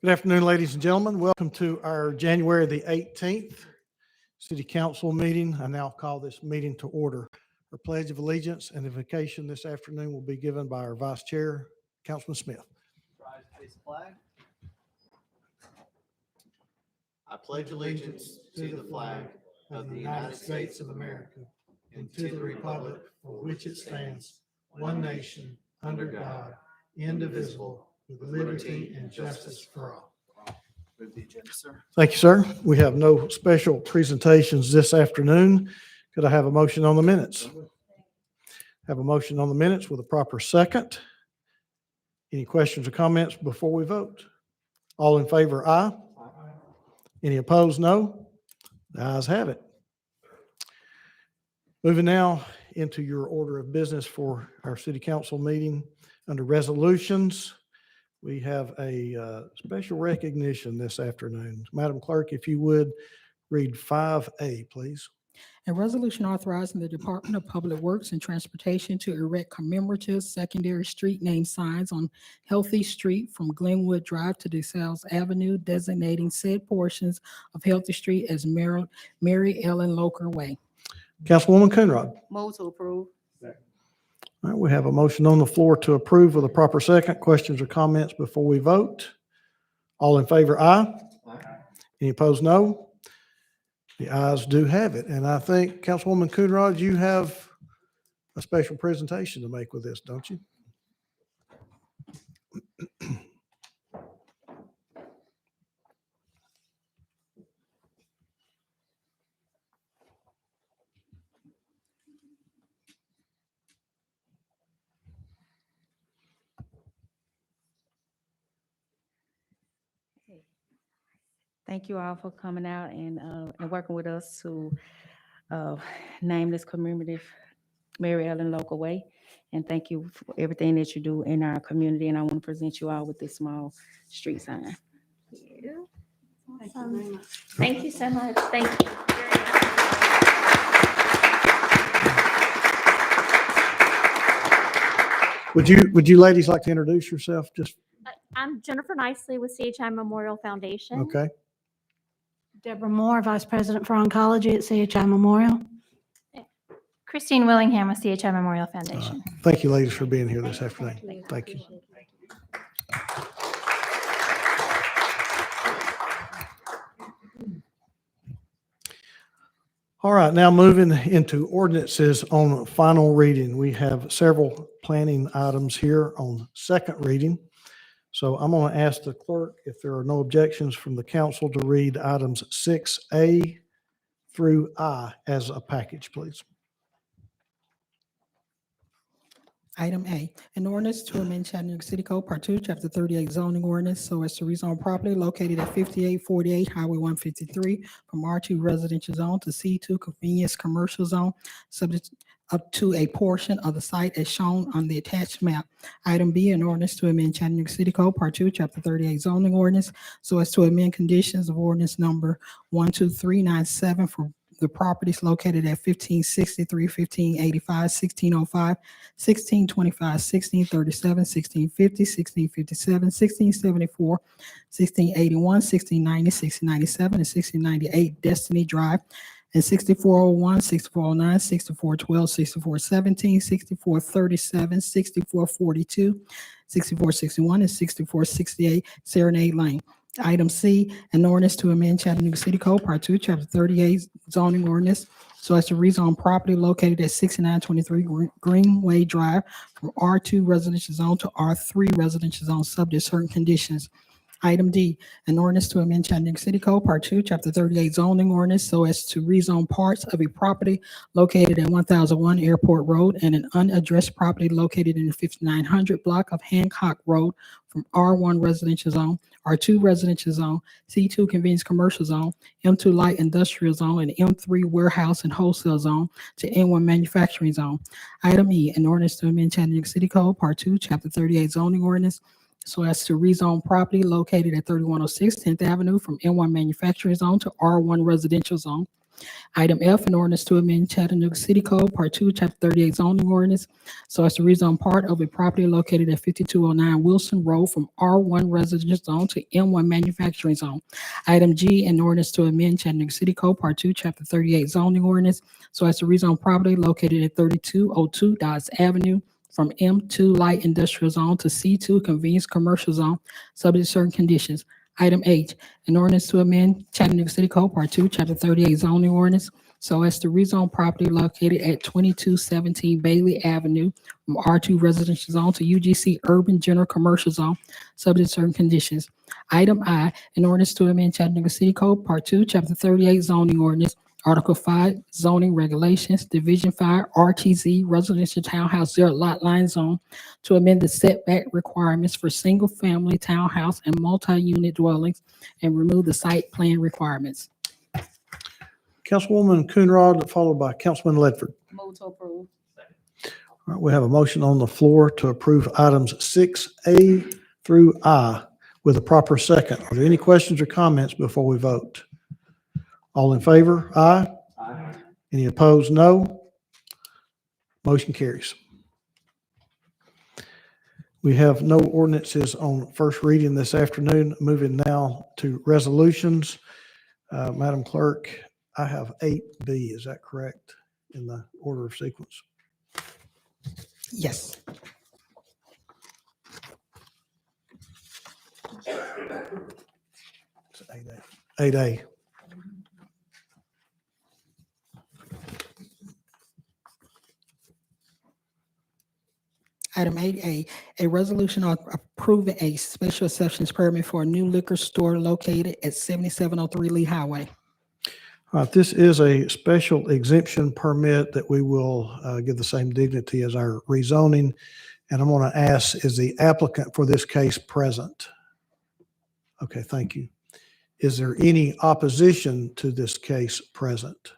Good afternoon, ladies and gentlemen. Welcome to our January the 18th City Council meeting. I now call this meeting to order. Our Pledge of Allegiance and invocation this afternoon will be given by our Vice Chair, Councilman Smith. Rise to face the flag. I pledge allegiance to the flag of the United States of America and to the republic for which it stands, one nation, under God, indivisible, with liberty and justice for all. Move the agenda, sir. Thank you, sir. We have no special presentations this afternoon. Could I have a motion on the minutes? Have a motion on the minutes with a proper second. Any questions or comments before we vote? All in favor, aye. Any opposed, no. The ayes have it. Moving now into your order of business for our city council meeting. Under resolutions, we have a special recognition this afternoon. Madam Clerk, if you would read 5A, please. A resolution authorizing the Department of Public Works and Transportation to erect commemorative secondary street name signs on Healthy Street from Glenwood Drive to DeSales Avenue, designating said portions of Healthy Street as Mary Ellen Loker Way. Councilwoman Coonrod. Move to approve. All right, we have a motion on the floor to approve with a proper second. Questions or comments before we vote? All in favor, aye. Any opposed, no. The ayes do have it. And I think, Councilwoman Coonrod, you have a special presentation to make with this, don't you? Thank you all for coming out and working with us to name this commemorative Mary Ellen Loker Way. And thank you for everything that you do in our community. And I want to present you all with this small street sign. Awesome. Thank you so much. Thank you. Would you ladies like to introduce yourself? Just I'm Jennifer Nicely with CHI Memorial Foundation. okay. Deborah Moore, Vice President for Oncology at CHI Memorial. Christine Willingham with CHI Memorial Foundation. Thank you, ladies, for being here this afternoon. Thank you. All right, now moving into ordinances on final reading. We have several planning items here on second reading. So I'm going to ask the clerk if there are no objections from the council to read items 6A through I as a package, please. Item A, an ordinance to amend Chattanooga City Code, Part 2, Chapter 38 zoning ordinance so as to rezone property located at 5848 Highway 153 from R2 residential zone to C2 convenience commercial zone, subject up to a portion of the site as shown on the attached map. Item B, an ordinance to amend Chattanooga City Code, Part 2, Chapter 38 zoning ordinance so as to amend conditions of ordinance number 12397 for the properties located at 1563, 1585, 1605, 1625, 1637, 1650, 1657, 1674, 1681, 1690, 1697, and 1698 Destiny Drive, and 6401, 6409, 6412, 6417, 6437, 6442, 6461, and 6468 Serenade Lane. Item C, an ordinance to amend Chattanooga City Code, Part 2, Chapter 38 zoning ordinance so as to rezone property located at 6923 Greenway Drive from R2 residential zone to R3 residential zone subject to certain conditions. Item D, an ordinance to amend Chattanooga City Code, Part 2, Chapter 38 zoning ordinance so as to rezone parts of a property located at 1001 Airport Road and an unaddressed property located in the 5900 block of Hancock Road from R1 residential zone, R2 residential zone, C2 convenience commercial zone, M2 light industrial zone, and M3 warehouse and wholesale zone to N1 manufacturing zone. Item E, an ordinance to amend Chattanooga City Code, Part 2, Chapter 38 zoning ordinance so as to rezone property located at 3106 10th Avenue from N1 manufacturing zone to R1 residential zone. Item F, an ordinance to amend Chattanooga City Code, Part 2, Chapter 38 zoning ordinance, so as to rezone part of a property located at 5209 Wilson Road from R1 residential zone to M1 manufacturing zone. Item G, an ordinance to amend Chattanooga City Code, Part 2, Chapter 38 zoning ordinance, so as to rezone property located at 3202 Dodge Avenue from M2 light industrial zone to C2 convenience commercial zone, subject to certain conditions. Item H, an ordinance to amend Chattanooga City Code, Part 2, Chapter 38 zoning ordinance, so as to rezone property located at 2217 Bailey Avenue from R2 residential zone to UGC urban general commercial zone, subject to certain conditions. Item I, an ordinance to amend Chattanooga City Code, Part 2, Chapter 38 zoning ordinance, Article 5, zoning regulations, Division 5, RTZ, residential townhouse zero lot line zone, to amend the setback requirements for single-family townhouse and multi-unit dwellings and remove the site plan requirements. Councilwoman Coonrod, followed by Councilman Ledford. Move to approve. All right, we have a motion on the floor to approve items 6A through I with a proper second. Are there any questions or comments before we vote? All in favor? Aye. Aye. Any opposed? No. Motion carries. We have no ordinances on first reading this afternoon. Moving now to resolutions. Madam Clerk, I have 8B. Is that correct in the order of sequence? Yes. It's 8A. 8A. Item 8A, a resolution approving a special exceptions permit for a new liquor store located at 7703 Lee Highway. All right, this is a special exemption permit that we will give the same dignity as our rezoning. And I'm going to ask, is the applicant for this case present? Okay, thank you. Is there any opposition to this case present?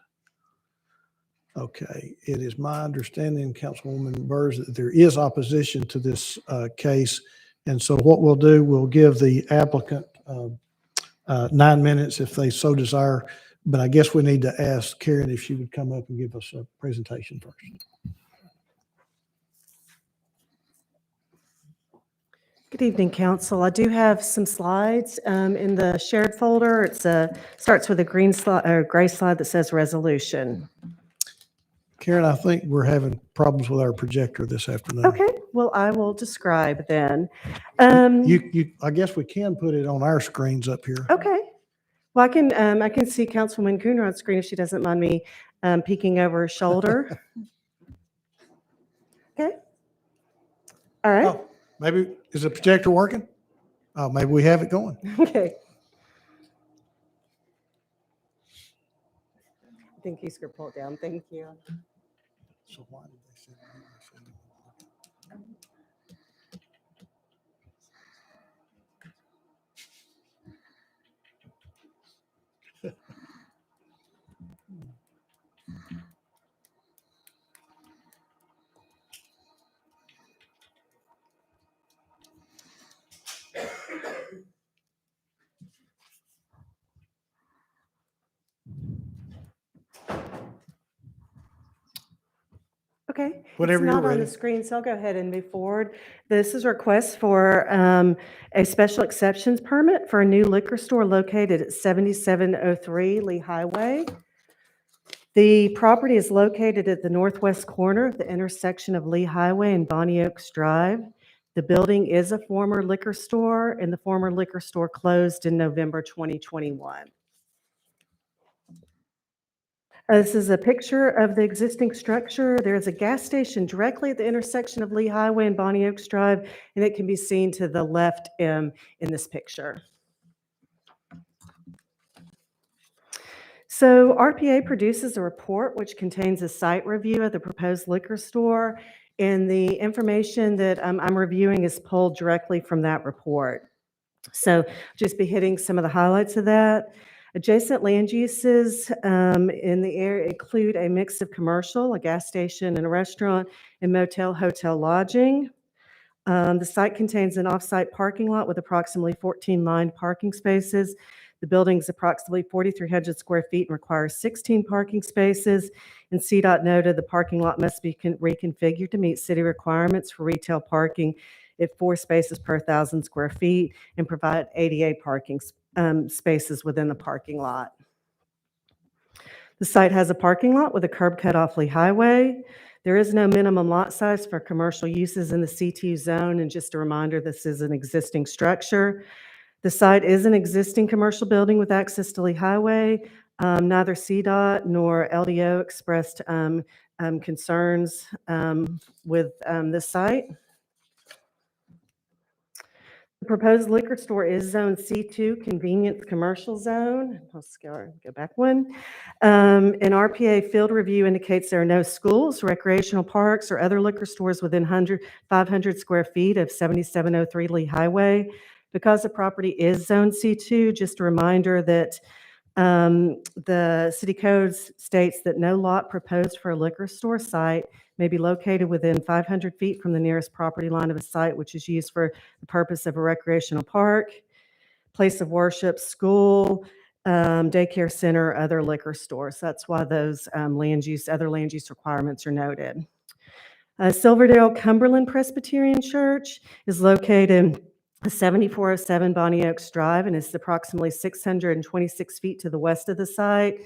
Okay, it is my understanding, Councilwoman Burrs, that there is opposition to this case. And so what we'll do, we'll give the applicant 9 minutes if they so desire. But I guess we need to ask Karen if she would come up and give us a presentation first. Good evening, Council. I do have some slides in the shared folder. It starts with a green slide or gray slide that says resolution. Karen, I think we're having problems with our projector this afternoon. Okay, well, I will describe then. I guess we can put it on our screens up here. Okay. Well, I can see Councilwoman Coonrod's screen if she doesn't mind me peeking over her shoulder. Okay. All right. Oh, maybe, is the projector working? Oh, maybe we have it going. Okay. I think he's going to pull it down. Thank you. So why did they send me? Okay. Whenever It's you're not on the ready. screen, so I'll go ahead and move forward. This is a request for a special exceptions permit for a new liquor store located at 7703 Lee Highway. The property is located at the northwest corner of the intersection of Lee Highway and Bonnie Oaks Drive. The building is a former liquor store, and the former liquor store closed in November 2021. This is a picture of the existing structure. There is a gas station directly at the intersection of Lee Highway and Bonnie Oaks Drive, and it can be seen to the left in this picture. So RPA produces a report which contains a site review of the proposed liquor store, and the information that I'm reviewing is pulled directly from that report. So just be hitting some of the highlights of that. Adjacent land uses in the area include a mix of commercial, a gas station and a restaurant, and motel, hotel, lodging. The site contains an off-site parking lot with approximately 14 lined parking spaces. The building is approximately 4,300 square feet and requires 16 parking spaces. And CDOT noted the parking lot must be reconfigured to meet city requirements for retail parking at 4 spaces per 1,000 square feet and provide ADA parking spaces within the parking lot. The site has a parking lot with a curb cut off Lee Highway. There is no minimum lot size for commercial uses in the C2 zone, and just a reminder, this is an existing structure. The site is an existing commercial building with access to Lee Highway. Neither CDOT nor LDO expressed concerns with this site. The proposed liquor store is Zone C2, Convenience Commercial Zone. I'll go back one. An RPA field review indicates there are no schools, recreational parks, or other liquor stores within 500 square feet of 7703 Lee Highway. Because the property is Zone C2, just a reminder that the city code states that no lot proposed for a liquor store site may be located within 500 feet from the nearest property line of a site which is used for the purpose of a recreational park, place of worship, school, daycare center, other liquor stores. That's why those other land use requirements are noted. Silverdale Cumberland Presbyterian Church is located 7407 Bonnie Oaks Drive and is approximately 626 feet to the west of the site.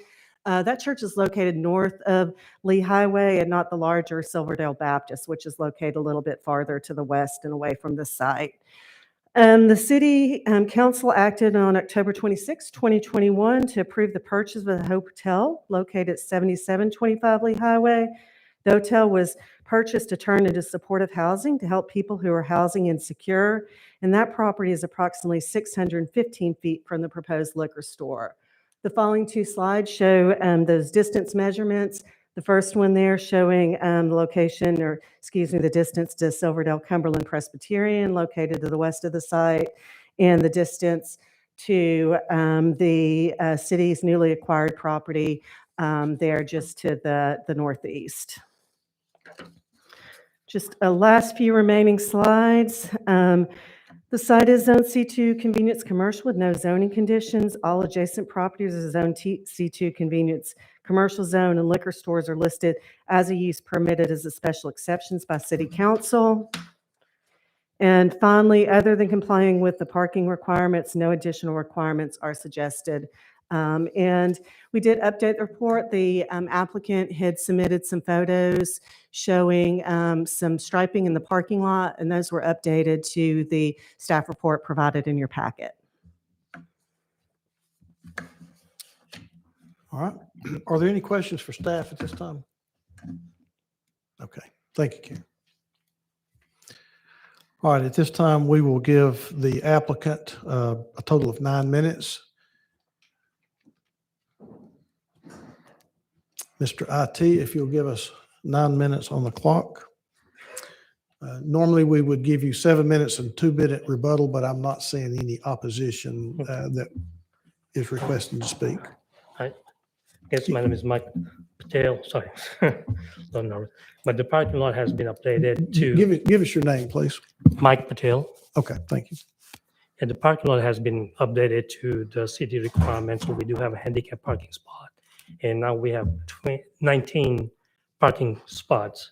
That church is located north of Lee Highway and not the larger Silverdale Baptist, which is located a little bit farther to the west and away from the site. The city council acted on October 26, 2021 to approve the purchase of a hotel located at 7725 Lee Highway. The hotel was purchased to turn into supportive housing to help people who are housing insecure, and that property is approximately 615 feet from the proposed liquor store. The following 2 slides show those distance measurements. The first one there showing the distance to Silverdale Cumberland Presbyterian, located to the west of the site, and the distance to the city's newly acquired property there just to the northeast. Just a last few remaining slides. The site is Zone C2 Convenience Commercial with no zoning conditions. All adjacent properties are Zone C2 Convenience Commercial Zone, and liquor stores are listed as a use permitted as a special exceptions by City Council. And finally, other than complying with the parking requirements, no additional requirements are suggested. And we did update the report. The applicant had submitted some photos showing some striping in the parking lot, and those were updated to the staff report provided in your packet. All right. Are there any questions for staff at this time? Okay. Thank you, Karen. All right. At this time, we will give the applicant a total of 9 minutes. Mr. IT, if you'll give us 9 minutes on the clock. Normally, we would give you 7 minutes and 2-minute rebuttal, but I'm not seeing any opposition that is requesting to speak. Hi. Yes, my name is Mike Patel. Sorry. Don't know. But the parking lot has been updated to Give us your name, please. Mike Patel. Okay, thank you. And the parking lot has been updated to the city requirements. So we do have a handicap parking spot. And now we have 19 parking spots.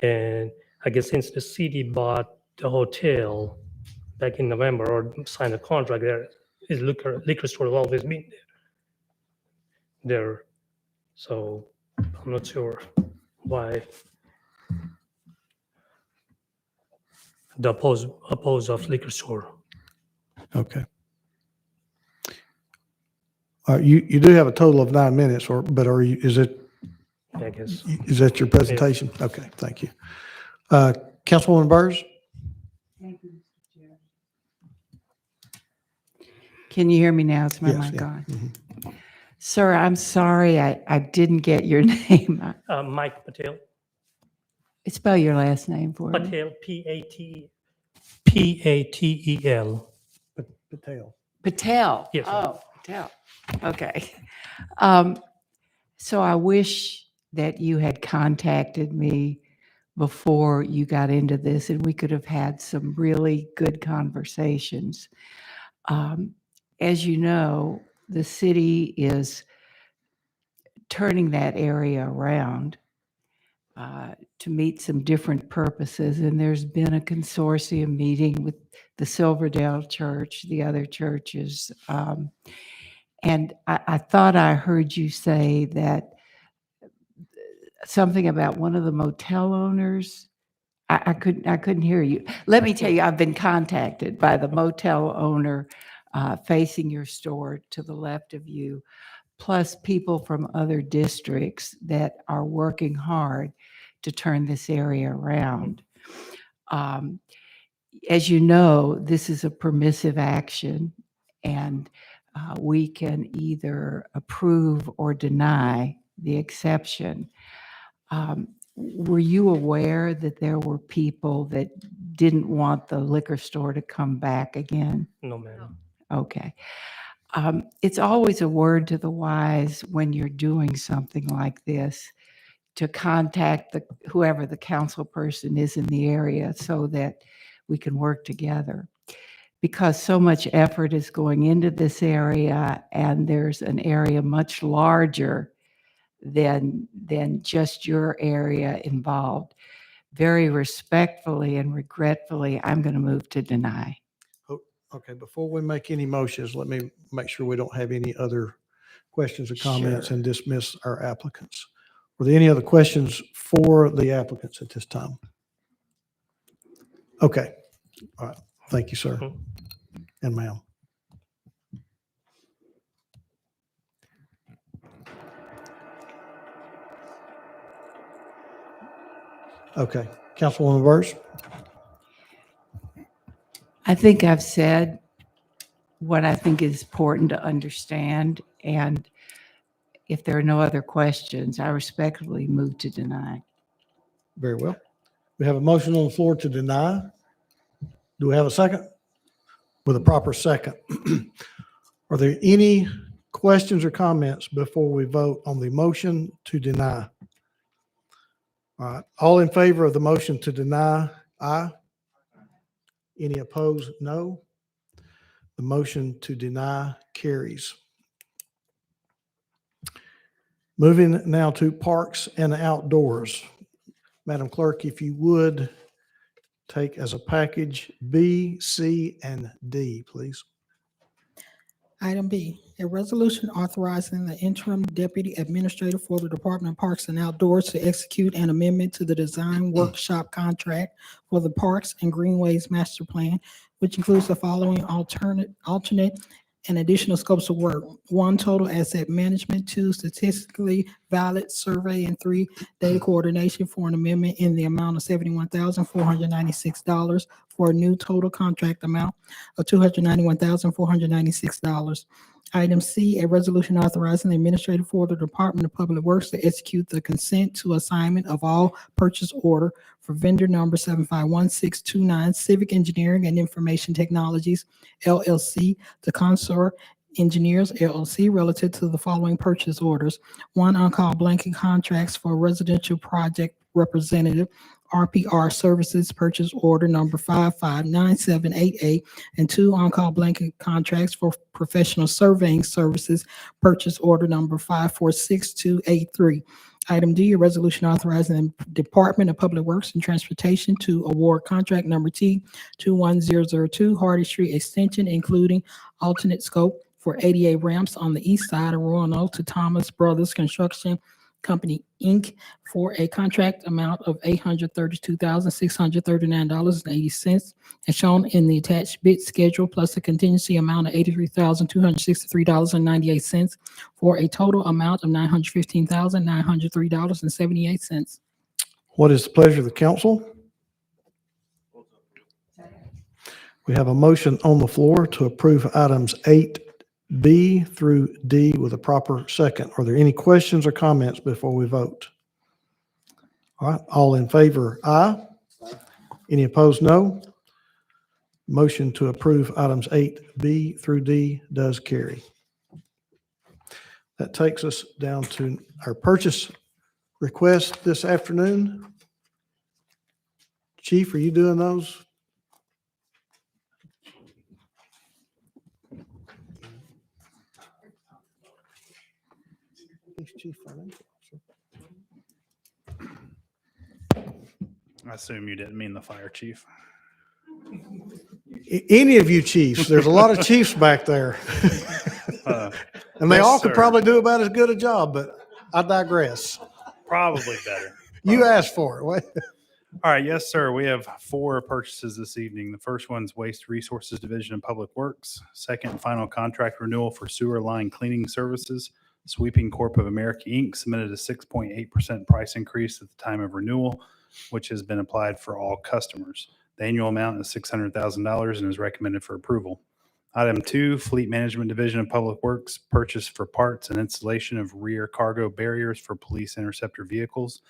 And I guess since the city bought the hotel back in November or signed a contract, there is liquor store has always been there. So I'm not sure why the oppose of liquor store. Okay. You do have a total of 9 minutes, but is I guess. that your presentation? Okay, thank you. Councilwoman Burrs? Thank you, Mr. Chair. Can you hear me now? Is my Yes, mic yeah. on? Mhm. Sir, I'm sorry, I didn't get your name. Mike Patel. Spell your last name for me. Patel, Patel. Patel. Patel. Yes, ma'am. Oh, Patel. Okay. So I wish that you had contacted me before you got into this and we could have had some really good conversations. as you know, the city is turning that area around to meet some different purposes. And there's been a consortium meeting with the Silverdale Church, the other churches. And I thought I heard you say that something about one of the motel owners. I couldn't hear you. Let me tell you, I've been contacted by the motel owner facing your store to the left of you, plus people from other districts that are working hard to turn this area around. As you know, this is a permissive action, and we can either approve or deny the exception. Were you aware that there were people that didn't want the liquor store to come back again? No, ma'am. Okay. It's always a word to the wise when you're doing something like this to contact whoever the council person is in the area so that we can work together. Because so much effort is going into this area, and there's an area much larger than just your area involved. Very respectfully and regretfully, I'm going to move to deny. Okay, before we make any motions, let me make sure we don't have any other questions or comments Sure. and dismiss our applicants. Were there any other questions for the applicants at this time? Okay, all right. Thank you, sir and ma'am. Okay, Councilwoman Burrs? I think I've said what I think is important to understand, and if there are no other questions, I respectfully move to deny. Very well. We have a motion on the floor to deny. Do we have a second? With a proper second. Are there any questions or comments before we vote on the motion to deny? All right, all in favor of the motion to deny, aye. Any opposed, no. The motion to deny carries. Moving now to parks and outdoors. Madam Clerk, if you would take as a package B, C, and D, please. Item B, a resolution authorizing the interim deputy administrator for the Department of Parks and Outdoors to execute an amendment to the design workshop contract for the Parks and Greenways Master Plan, which includes the following alternate and additional scopes of work. 1, total asset management. 2, statistically valid survey. And 3, data coordination for an amendment in the amount of $71,496 for a new total contract amount of $291,496. Item C, a resolution authorizing the administrator for the Department of Public Works to execute the consent to assignment of all purchase order for vendor number 751629 Civic Engineering and Information Technologies, LLC, to Consort Engineers, LLC, relative to the following purchase orders. 1, on-call blanket contracts for residential project representative, RPR Services Purchase Order Number 559788, and 2, on-call blanket contracts for professional surveying services Purchase Order Number 546283. Item D, a resolution authorizing the Department of Public Works and Transportation to award contract number T 21002 Hardy Street Extension, including alternate scope for ADA ramps on the east side of Roanoke to Thomas Brothers Construction Company, Inc., for a contract amount of $832,639.80, as shown in the attached bid schedule, plus a contingency amount of $83,263.98, for a total amount of $915,903.78. What is the pleasure of the council? We have a motion on the floor to approve items 8B through D with a proper second. Are there any questions or comments before we vote? All right, all in favor, aye. Any opposed, no. Motion to approve items 8B through D does carry. That takes us down to our purchase request this afternoon. Chief, are you doing those? Chief Financial Officer. I assume you didn't mean the fire chief. Any of you chiefs, there's a lot of chiefs back there. And they yes, all could sir. probably do about as good a job, but I digress. Probably better. You Probably. asked for it. What? All right. Yes, sir. We have 4 purchases this evening. The first one's Waste Resources Division of Public Works. Second and final contract renewal for sewer line cleaning services. Sweeping Corp of America, Inc. submitted a 6.8% price increase at the time of renewal, which has been applied for all customers. The annual amount is $600,000 and is recommended for approval. Item 2, Fleet Management Division of Public Works, purchase for parts and installation of rear cargo barriers for police interceptor vehicles.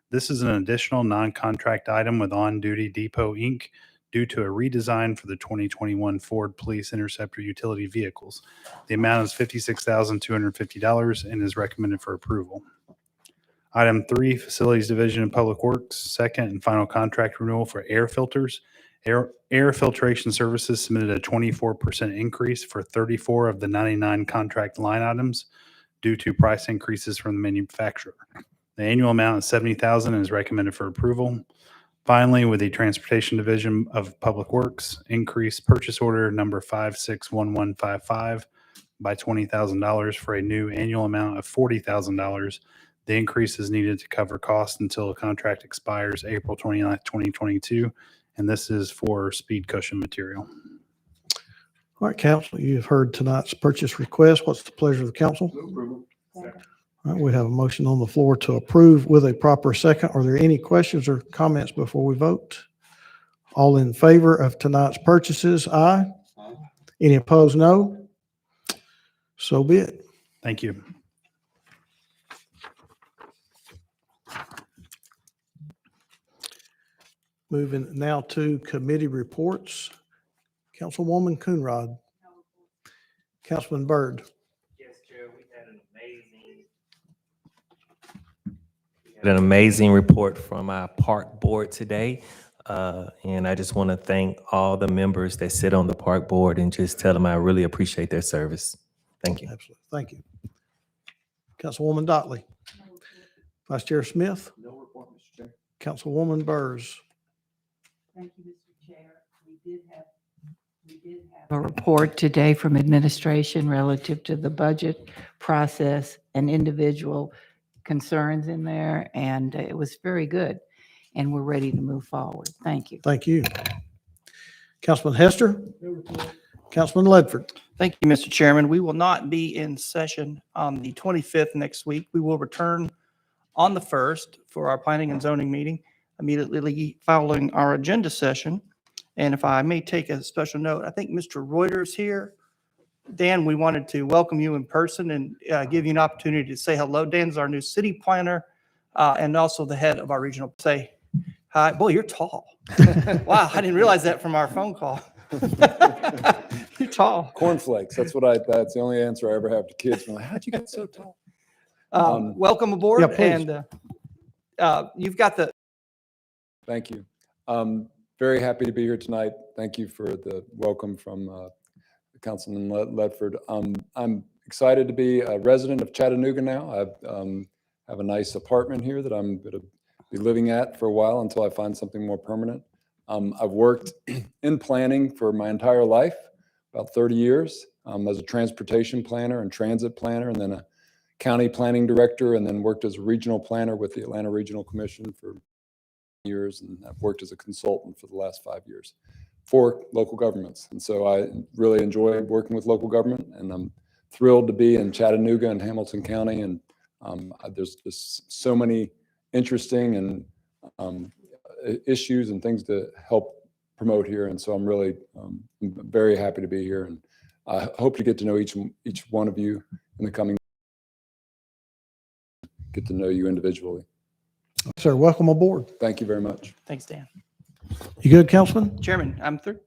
This is an additional non-contract item with On Duty Depot, Inc. due to a redesign for the 2021 Ford Police Interceptor utility vehicles. The amount is $56,250 and is recommended for approval. Item 3, Facilities Division of Public Works, second and final contract renewal for air filters. Air filtration services submitted a 24% increase for 34 of the 99 contract line items due to price increases from the manufacturer. The annual amount is $70,000 and is recommended for approval. Finally, with the Transportation Division of Public Works, increase purchase order number 561155 by $20,000 for a new annual amount of $40,000. The increase is needed to cover costs until the contract expires April 29th, 2022, and this is for speed cushion material. All right, council, you've heard tonight's purchase request. What's the pleasure of the council? All right, we have a motion on the floor to approve with a proper second. Are there any questions or comments before we vote? All in favor of tonight's purchases, aye. Any opposed, no. So be it. Thank you. Moving now to committee reports. Councilwoman Coonrod. Councilman Byrd. Yes, Chair, we had an amazing report from our park board today. And I just want to thank all the members that sit on the park board and just tell them I really appreciate their service. Thank you. Absolutely. Thank you. Councilwoman Dotley. Vice Chair Smith. No report, Mr. Chair. Councilwoman Burrs. Thank you, Mr. Chair. We did have a report today from administration relative to the budget process and individual concerns in there, and it was very good. And we're ready to move forward. Thank you. Thank you. Councilman Hester. Councilman Ledford. Thank you, Mr. Chairman. We will not be in session on the 25th next week. We will return on the 1st for our planning and zoning meeting immediately following our agenda session. And if I may take a special note, I think Mr. Reuter's here. Dan, we wanted to welcome you in person and give you an opportunity to say hello. Dan's our new city planner and also the head of our regional. Say hi. Boy, you're tall. Wow, I didn't realize that from our phone call. You're tall. Cornflakes. That's the only answer I ever have to kids. I'm like, how'd you get so tall? Welcome aboard. Yeah, please. And you've got the. Thank you. Very happy to be here tonight. Thank you for the welcome from Councilman Ledford. I'm excited to be a resident of Chattanooga now. I have a nice apartment here that I'm going to be living at for a while until I find something more permanent. I've worked in planning for my entire life, about 30 years, as a transportation planner and transit planner, and then a county planning director, and then worked as a regional planner with the Atlanta Regional Commission for years, and I've worked as a consultant for the last 5 years for local governments. And so I really enjoy working with local government, and I'm thrilled to be in Chattanooga and Hamilton County. And there's just so many interesting and issues and things to help promote here. And so I'm really very happy to be here, and I hope to get to know each one of you in the coming, get to know you individually. Sir, welcome aboard. Thank you very much. Thanks, Dan. You good, Councilman? Chairman, I'm through.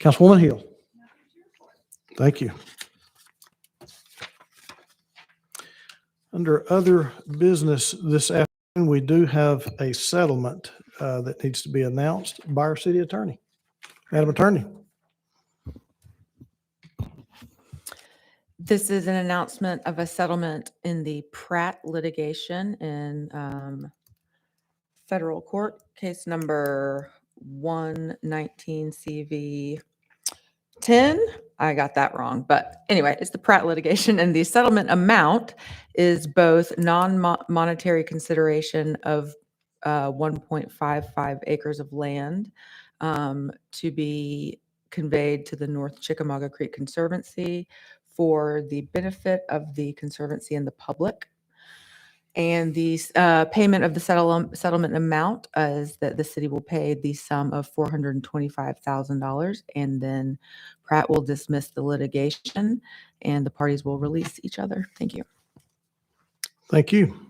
Councilwoman Hill. Thank you. Under other business this afternoon, we do have a settlement that needs to be announced by our city attorney. Madam Attorney. This is an announcement of a settlement in the Pratt litigation in federal court, case number 119 CV 10. I got that wrong, but anyway, it's the Pratt litigation, and the settlement amount is both non-monetary consideration of 1.55 acres of land to be conveyed to the North Chickamauga Creek Conservancy for the benefit of the Conservancy and the public. And the payment of the settlement amount is that the city will pay the sum of $425,000, and then Pratt will dismiss the litigation, and the parties will release each other. Thank you. Thank you.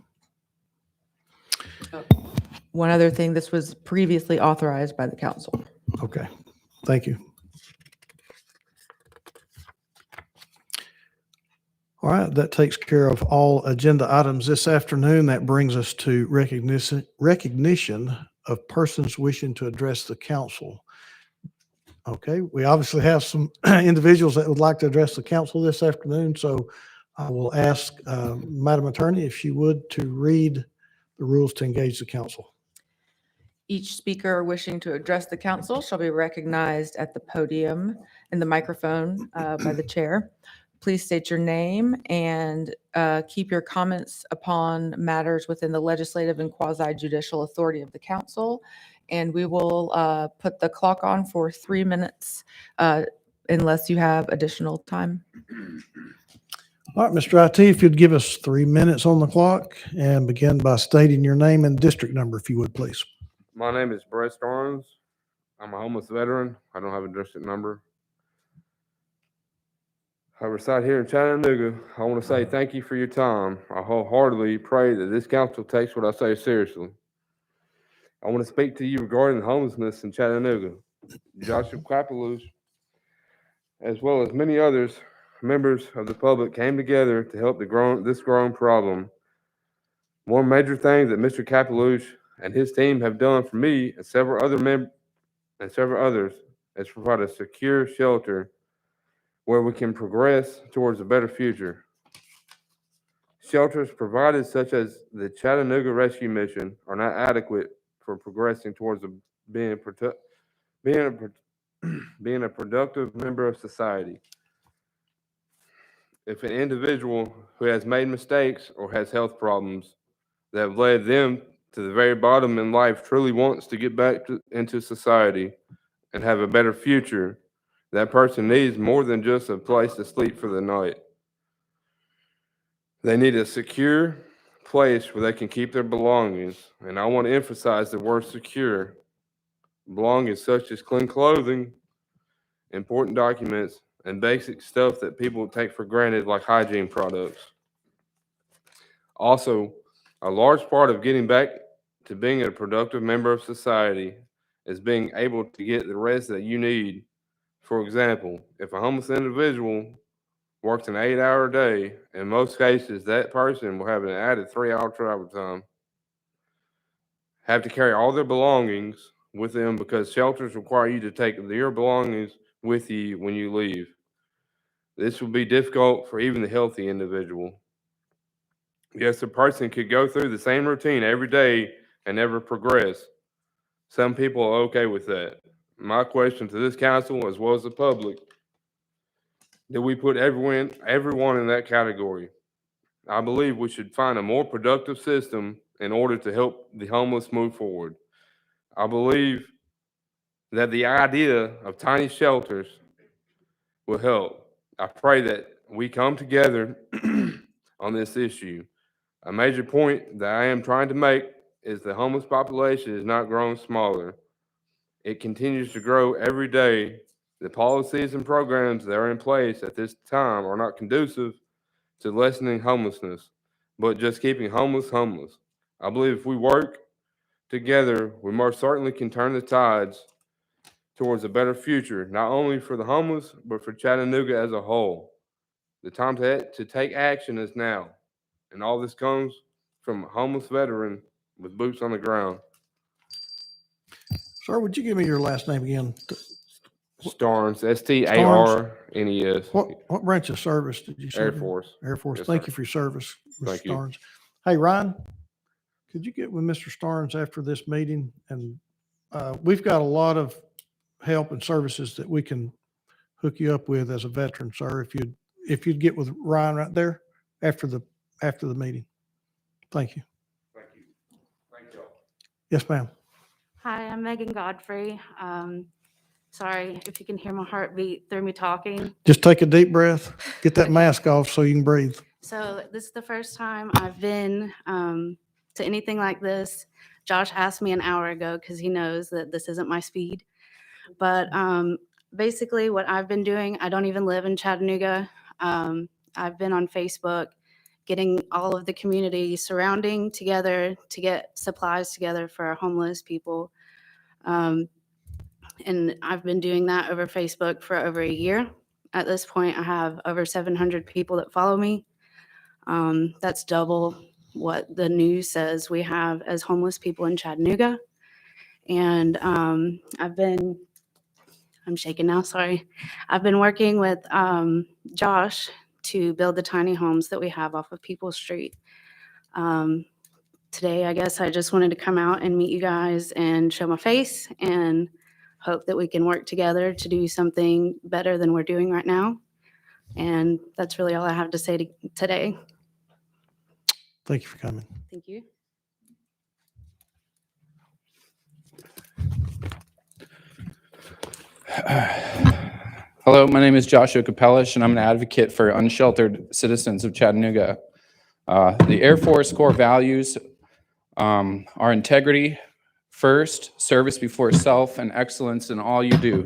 One other thing, this was previously authorized by the council. Okay, thank you. All right, that takes care of all agenda items this afternoon. That brings us to recognition of persons wishing to address the council. Okay, we obviously have some individuals that would like to address the council this afternoon, so I will ask Madam Attorney if she would to read the rules to engage the council. Each speaker wishing to address the council shall be recognized at the podium in the microphone by the chair. Please state your name and keep your comments upon matters within the legislative and quasi-judicial authority of the council. And we will put the clock on for 3 minutes unless you have additional time. All right, Mr. IT, if you'd give us 3 minutes on the clock and begin by stating your name and district number, if you would, please. My name is Brett Starnes. I'm a homeless veteran. I don't have a district number. I reside here in Chattanooga. I want to say thank you for your time. I wholeheartedly pray that this council takes what I say seriously. I want to speak to you regarding homelessness in Chattanooga. Joshua Kapalouche, as well as many others, members of the public, came together to help this growing problem. One major thing that Mr. Kapalouche and his team have done for me and several others is provide a secure shelter where we can progress towards a better future. Shelters provided, such as the Chattanooga Rescue Mission, are not adequate for progressing towards being a productive member of society. If an individual who has made mistakes or has health problems that have led them to the very bottom in life truly wants to get back into society and have a better future, that person needs more than just a place to sleep for the night. They need a secure place where they can keep their belongings. And I want to emphasize the word secure. Belongings such as clean clothing, important documents, and basic stuff that people take for granted, like hygiene products. Also, a large part of getting back to being a productive member of society is being able to get the rest that you need. For example, if a homeless individual works an 8-hour day, in most cases, that person will have an added 3-hour travel time. Have to carry all their belongings with them because shelters require you to take your belongings with you when you leave. This will be difficult for even the healthy individual. Yes, a person could go through the same routine every day and never progress. Some people are okay with that. My question to this council, as well as the public, do we put everyone in that category? I believe we should find a more productive system in order to help the homeless move forward. I believe that the idea of tiny shelters will help. I pray that we come together on this issue. A major point that I am trying to make is the homeless population is not growing smaller. It continues to grow every day. The policies and programs that are in place at this time are not conducive to lessening homelessness, but just keeping homeless. I believe if we work together, we most certainly can turn the tides towards a better future, not only for the homeless, but for Chattanooga as a whole. The time to take action is now, and all this comes from a homeless veteran with boots on the ground. Sir, would you give me your last name again? Starnes, Starnes. What branch of service did you serve Air in? Force. Air Force. Yes, Thank sir. you for your service, Mr. Thank you. Starnes. Hey, Ryan, could you get with Mr. Starnes after this meeting? And we've got a lot of help and services that we can hook you up with as a veteran, sir, if you'd get with Ryan right there after the meeting. Thank you. Thank you. Thank y'all. Yes, ma'am. Hi, I'm Megan Godfrey. Sorry if you can hear my heartbeat through me talking. Just take a deep breath, get that mask off so you can breathe. So this is the first time I've been to anything like this. Josh asked me an hour ago because he knows that this isn't my speed. But basically what I've been doing, I don't even live in Chattanooga. I've been on Facebook getting all of the community surrounding together to get supplies together for our homeless people. And I've been doing that over Facebook for over a year. At this point, I have over 700 people that follow me. That's double what the news says we have as homeless people in Chattanooga. And I'm shaking now, sorry. I've been working with Josh to build the tiny homes that we have off of People's Street. Today, I guess I just wanted to come out and meet you guys and show my face and hope that we can work together to do something better than we're doing right now. And that's really all I have to say today. Thank you for coming. Thank you. Hello, my name is Joshua Capellish, and I'm an advocate for unsheltered citizens of Chattanooga. The Air Force core values are integrity first, service before self, and excellence in all you do.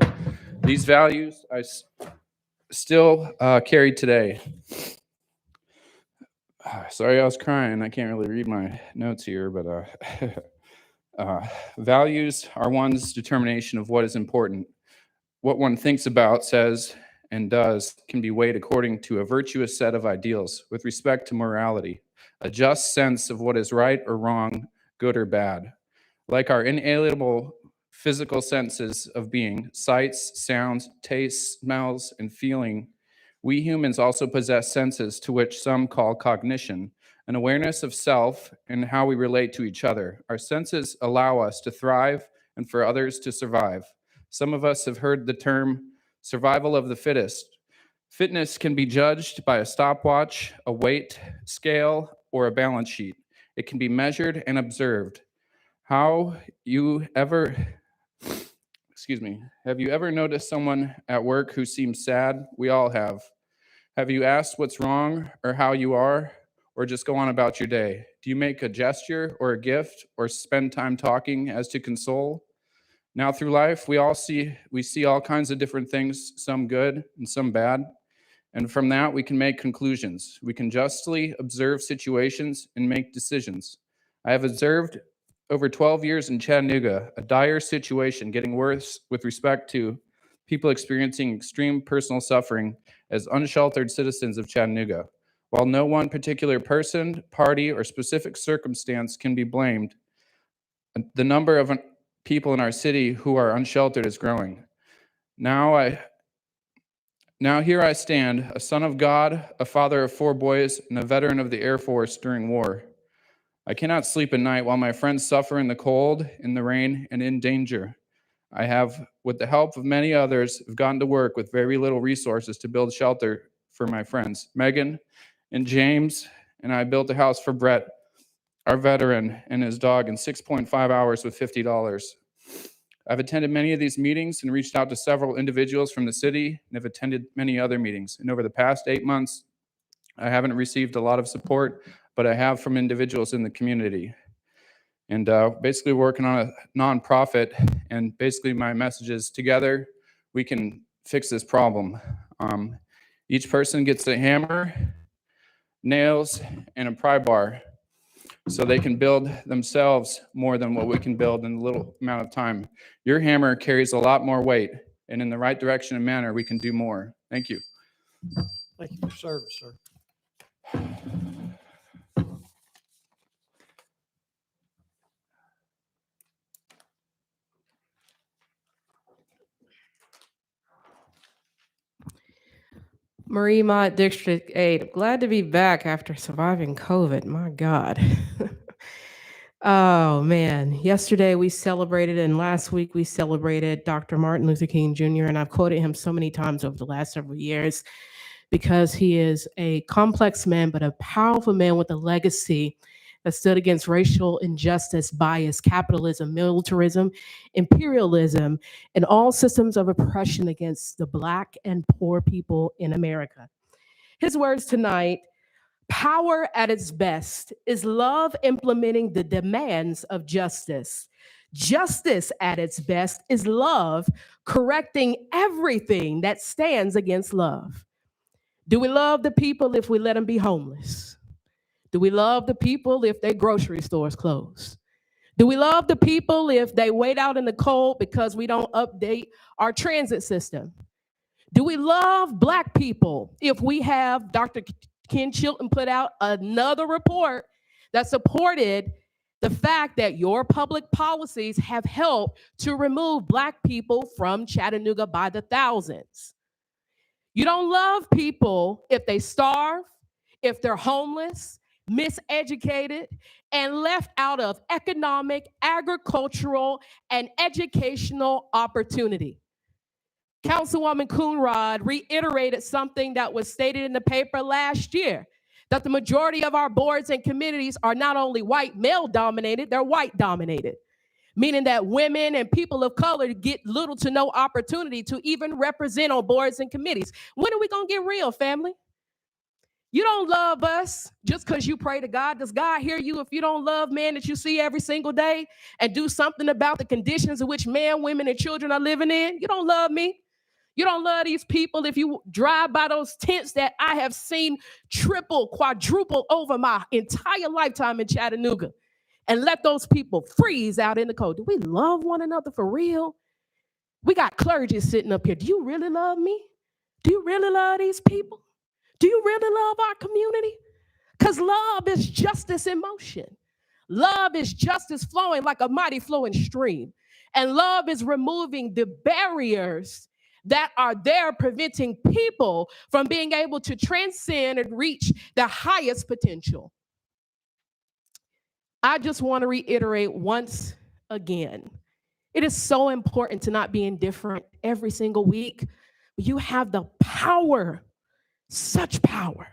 These values I still carry today. Sorry, I was crying. I can't really read my notes here, but values are one's determination of what is important. What one thinks about, says, and does can be weighed according to a virtuous set of ideals with respect to morality, a just sense of what is right or wrong, good or bad. Like our inalienable physical senses of being, sights, sounds, tastes, smells, and feeling, we humans also possess senses to which some call cognition, an awareness of self and how we relate to each other. Our senses allow us to thrive and for others to survive. Some of us have heard the term survival of the fittest. Fitness can be judged by a stopwatch, a weight scale, or a balance sheet. It can be measured and observed. Have you ever noticed someone at work who seems sad? We all have. Have you asked what's wrong or how you are, or just go on about your day? Do you make a gesture or a gift or spend time talking as to console? Now through life, we see all kinds of different things, some good and some bad. And from that, we can make conclusions. We can justly observe situations and make decisions. I have observed over 12 years in Chattanooga, a dire situation getting worse with respect to people experiencing extreme personal suffering as unsheltered citizens of Chattanooga. While no one particular person, party, or specific circumstance can be blamed, the number of people in our city who are unsheltered is growing. Now here I stand, a son of God, a father of 4 boys, and a veteran of the Air Force during war. I cannot sleep at night while my friends suffer in the cold, in the rain, and in danger. I have, with the help of many others, have gotten to work with very little resources to build shelter for my friends. Megan and James and I built a house for Brett, our veteran, and his dog in 6.5 hours with $50. I've attended many of these meetings and reached out to several individuals from the city and have attended many other meetings. And over the past 8 months, I haven't received a lot of support, but I have from individuals in the community. And basically working on a nonprofit, and basically my message is together we can fix this problem. Each person gets a hammer, nails, and a pry bar so they can build themselves more than what we can build in a little amount of time. Your hammer carries a lot more weight, and in the right direction and manner, we can do more. Thank you. Thank you for your service, sir. Marie Mott, District 8. I'm glad to be back after surviving COVID. My God. Oh, man. Yesterday we celebrated, and last week we celebrated Dr. Martin Luther King Jr., and I've quoted him so many times over the last several years because he is a complex man, but a powerful man with a legacy that stood against racial injustice, bias, capitalism, militarism, imperialism, and all systems of oppression against the Black and poor people in America. His words tonight: power at its best is love implementing the demands of justice. Justice at its best is love correcting everything that stands against love. Do we love the people if we let them be homeless? Do we love the people if their grocery stores close? Do we love the people if they wait out in the cold because we don't update our transit system? Do we love Black people if we have Dr. Ken Chilton put out another report that supported the fact that your public policies have helped to remove Black people from Chattanooga by the thousands? You don't love people if they starve, if they're homeless, miseducated, and left out of economic, agricultural, and educational opportunity. Councilwoman Coonrod reiterated something that was stated in the paper last year, that the majority of our boards and committees are not only white male dominated, they're white dominated, meaning that women and people of color get little to no opportunity to even represent on boards and committees. When are we gonna get real, family? You don't love us just because you pray to God. Does God hear you if you don't love men that you see every single day and do something about the conditions in which men, women, and children are living in? You don't love me. You don't love these people if you drive by those tents that I have seen triple, quadruple over my entire lifetime in Chattanooga, and let those people freeze out in the cold. Do we love one another for real? We got clergy sitting up here. Do you really love me? Do you really love these people? Do you really love our community? Because love is justice in motion. Love is justice flowing like a mighty flowing stream. And love is removing the barriers that are there preventing people from being able to transcend and reach their highest potential. I just want to reiterate once again, it is so important to not be indifferent every single week. You have the power, such power,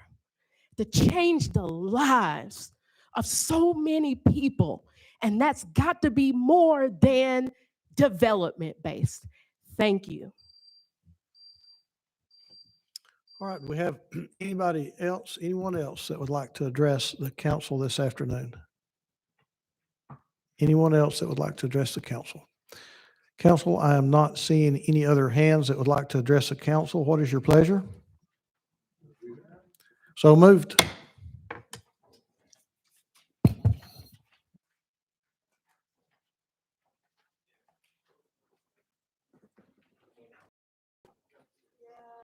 to change the lives of so many people. And that's got to be more than development-based. Thank you. All right, do we have anyone else that would like to address the council this afternoon? Anyone else that would like to address the council? Council, I am not seeing any other hands that would like to address the council. What is your pleasure? So moved.